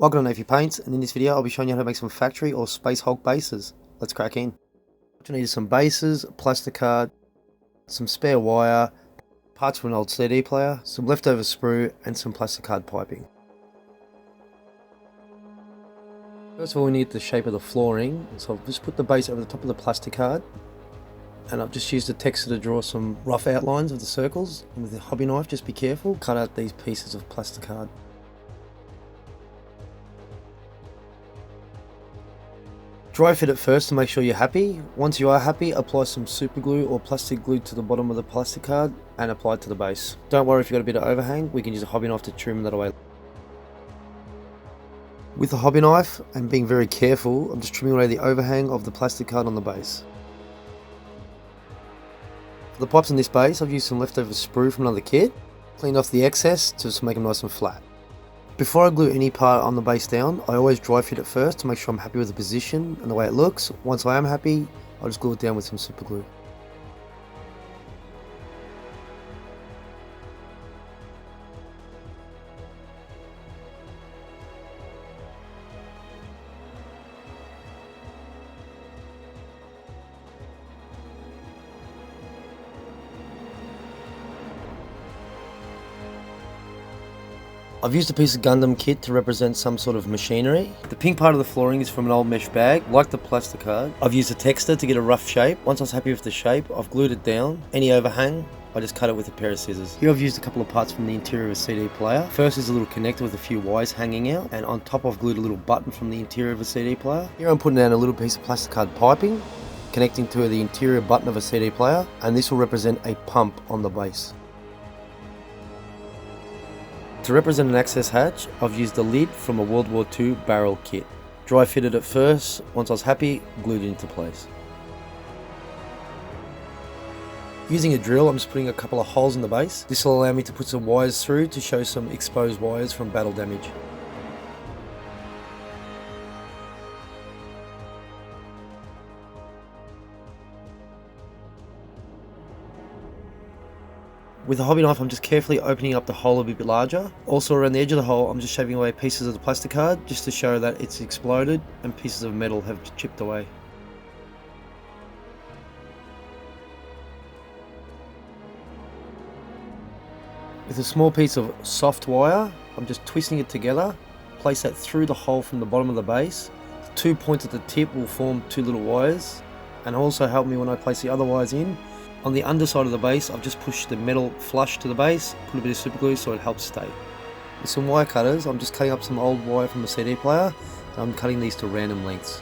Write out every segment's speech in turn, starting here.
Welcome to Navy Paints, and in this video I'll be showing you how to make some factory or Space Hulk bases. Let's crack in. What you need is some bases, Plasticard, some spare wire, parts from an old CD player, some leftover sprue, and some Platicard piping. First of all, we need the shape of the flooring, so I've just put the base over the top of the Plasticard, and I've just used a texture to draw some rough outlines of the circles, and with a hobby knife, just be careful, cut out these pieces of Plasticard. Dry fit it first to make sure you're happy. Once you are happy, apply some super glue or plastic glue to the bottom of the Plasticard and apply it to the base. Don't worry if you've got a bit of overhang, we can use a hobby knife to trim that away. With the hobby knife, and being very careful, I'm just trimming away the overhang of the Plasticard on the base. For the pipes in this base, I've used some leftover sprue from another kit, cleaned off the excess just to make them nice and flat. Before I glue any part on the base down, I always dry fit it first to make sure I'm happy with the position and the way it looks. Once I am happy, I'll just glue it down with some super glue. I've used a piece of Gundam kit to represent some sort of machinery. The pink part of the flooring is from an old mesh bag, like the Plasticard. I've used a texture to get a rough shape. Once I was happy with the shape, I've glued it down. Any overhang, I just cut it with a pair of scissors. Here I've used a couple of parts from the interior of a CD player. First is a little connector with a few wires hanging out, and on top I've glued a little button from the interior of a CD player. Here I'm putting down a little piece of Plasticard piping, connecting to the interior button of a CD player, and this will represent a pump on the base. To represent an access hatch, I've used the lid from a World War II barrel kit. Dry fitted it first, once I was happy, glued it into place. Using a drill, I'm just putting a couple of holes in the base. This will allow me to put some wires through to show some exposed wires from battle damage. With a hobby knife, I'm just carefully opening up the hole a bit larger. Also around the edge of the hole, I'm just shaving away pieces of the Plasticard just to show that it's exploded and pieces of metal have chipped away. With a small piece of soft wire, I'm just twisting it together, place that through the hole from the bottom of the base. The 2 points at the tip will form two little wires, and also help me when I place the other wires in. On the underside of the base, I've just pushed the metal flush to the base, put a bit of super glue so it helps stay. With some wire cutters, I'm just cutting up some old wire from a CD player, and I'm cutting these to random lengths.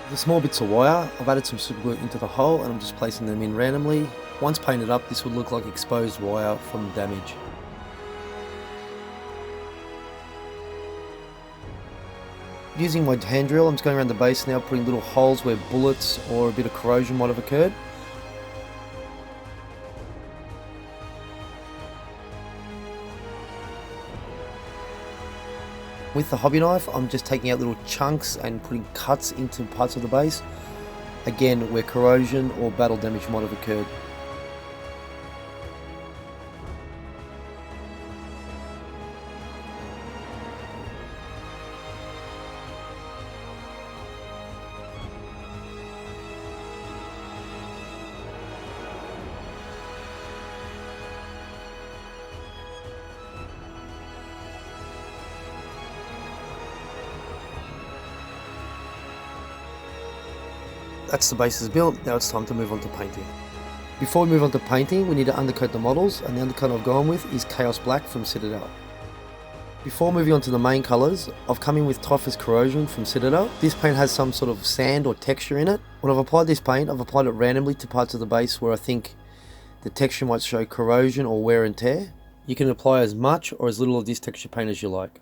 With the small bits of wire, I've added some super glue into the hole and I'm just placing them in randomly. Once painted up, this would look like exposed wire from damage. Using my hand drill, I'm just going around the base now, putting little holes where bullets or a bit of corrosion might have occurred. With the hobby knife, I'm just taking out little chunks and putting cuts into parts of the base, again where corrosion or battle damage might have occurred. That's the base is built, now it's time to move on to painting. Before we move on to painting, we need to undercoat the models, and the undercoat I've gone with is Chaos Black from Citadel. Before moving on to the main colours, I've come in with Typhus Corrosion from Citadel. This paint has some sort of sand or texture in it. When I've applied this paint, I've applied it randomly to parts of the base where I think the texture might show corrosion or wear and tear. You can apply as much or as little of this texture paint as you like.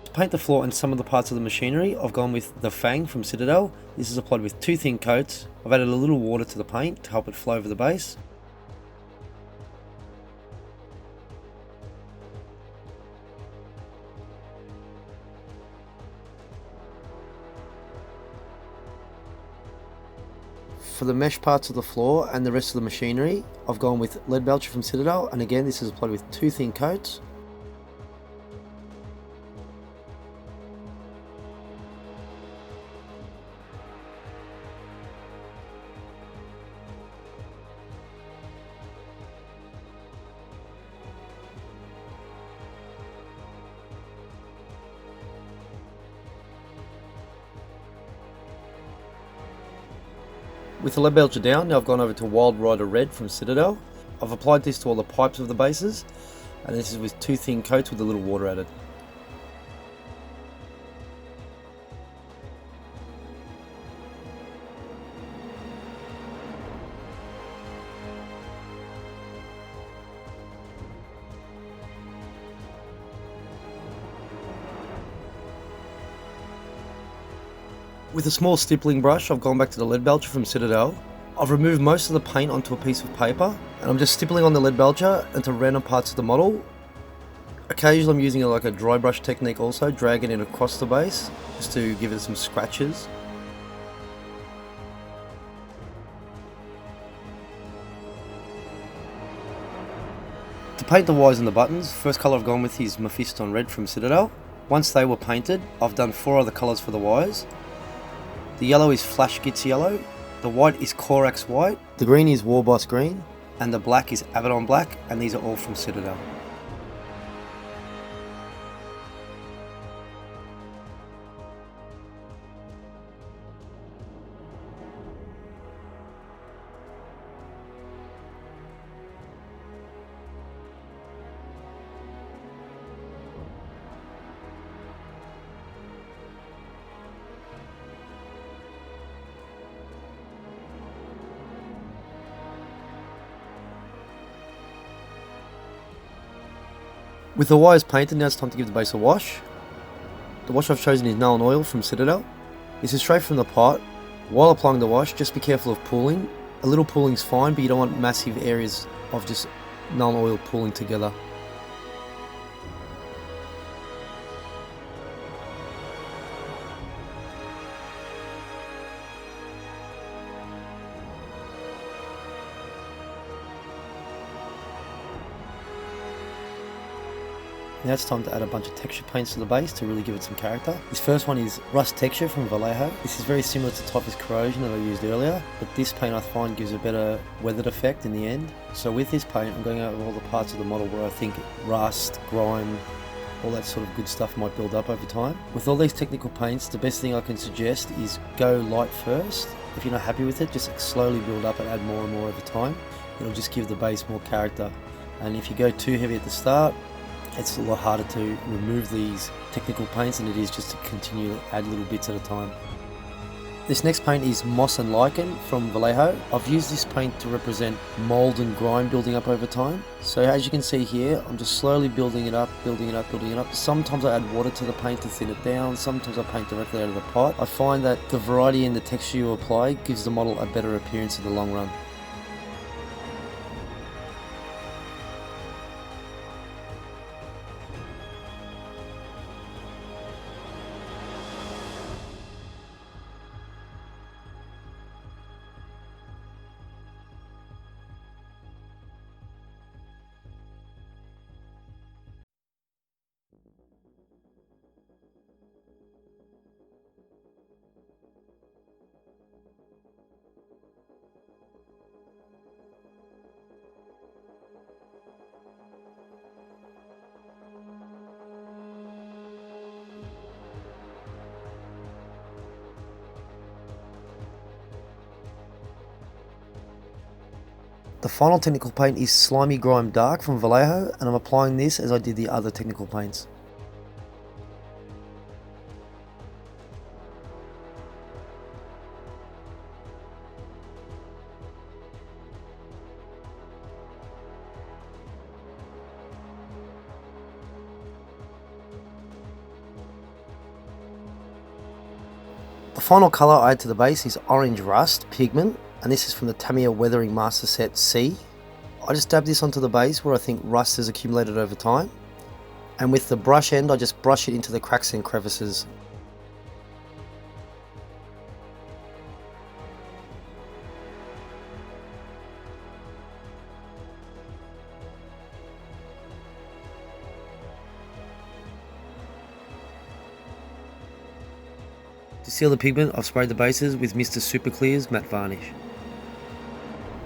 To paint the floor and some of the parts of the machinery, I've gone with the Fang from Citadel. This is applied with two thin coats. I've added a little water to the paint to help it flow over the base. For the mesh parts of the floor and the rest of the machinery, I've gone with Leadbelcher from Citadel, and again this is applied with 2 thin coats. With the Leadbelcher down, now I've gone over to Wild Rider Red from Citadel. I've applied this to all the pipes of the bases, and this is with 2 thin coats with a little water added. With a small stippling brush, I've gone back to the Leadbelcher from Citadel. I've removed most of the paint onto a piece of paper, and I'm just stippling on the Leadbelcher into random parts of the model. Occasionally I'm using like a dry brush technique also, dragging it across the base, just to give it some scratches. To paint the wires and the buttons, first colour I've gone with is Mephiston Red from Citadel. Once they were painted, I've done 4 other colours for the wires. The yellow is Flash Gits Yellow, the white is Corax White, the green is Warboss Green, and the black is Abaddon Black, and these are all from Citadel. With the wires painted, now it's time to give the base a wash. The wash I've chosen is Nuln oil from Citadel. This is straight from the pot. While applying the wash, just be careful of pooling. A little pooling is fine, but you don't want massive areas of just Nuln oil pooling together. Now it's time to add a bunch of texture paints to the base to really give it some character. This first one is Rust Texture from Vallejo. This is very similar to Typhus Corrosion that I used earlier, but this paint I find gives a better weathered effect in the end. So with this paint, I'm going over all the parts of the model where I think rust, grime, all that sort of good stuff might build up over time. With all these technical paints, the best thing I can suggest is go light first. If you're not happy with it, just slowly build up and add more and more over time. It'll just give the base more character. And if you go too heavy at the start, it's a lot harder to remove these technical paints than it is just to continue to add little bits at a time. This next paint is Moss and Lichen from Vallejo. I've used this paint to represent mold and grime building up over time. So as you can see here, I'm just slowly building it up, building it up, building it up. Sometimes I add water to the paint to thin it down, sometimes I paint directly out of the pot. I find that the variety in the texture you apply gives the model a better appearance in the long run. The final technical paint is Slimy Grime Dark from Vallejo, and I'm applying this as I did the other technical paints. The final colour I add to the base is Orange Rust Pigment, and this is from the Tamiya Weathering Master Set C. I just dab this onto the base where I think rust has accumulated over time, and with the brush end I just brush it into the cracks and crevices. To seal the pigment, I've sprayed the bases with Mr. Super Clear's matte varnish.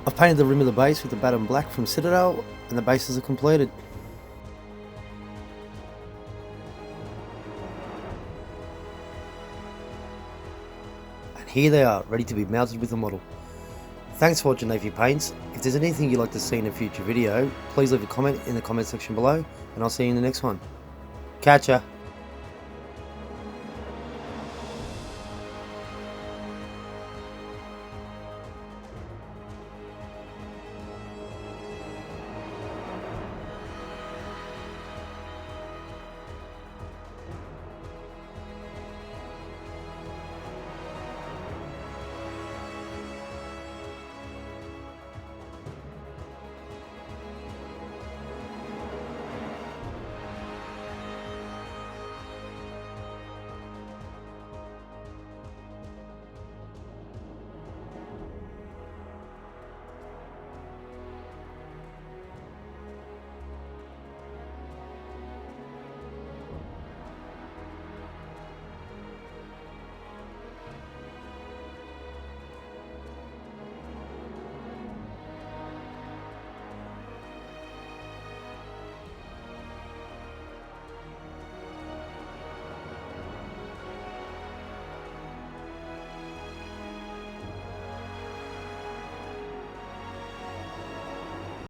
I've painted the rim of the base with Abaddon Black from Citadel, and the bases are completed. And here they are, ready to be mounted with the model. Thanks for watching Navy Paints. If there's anything you'd like to see in a future video, please leave a comment in the comment section below, and I'll see you in the next one. Catch ya!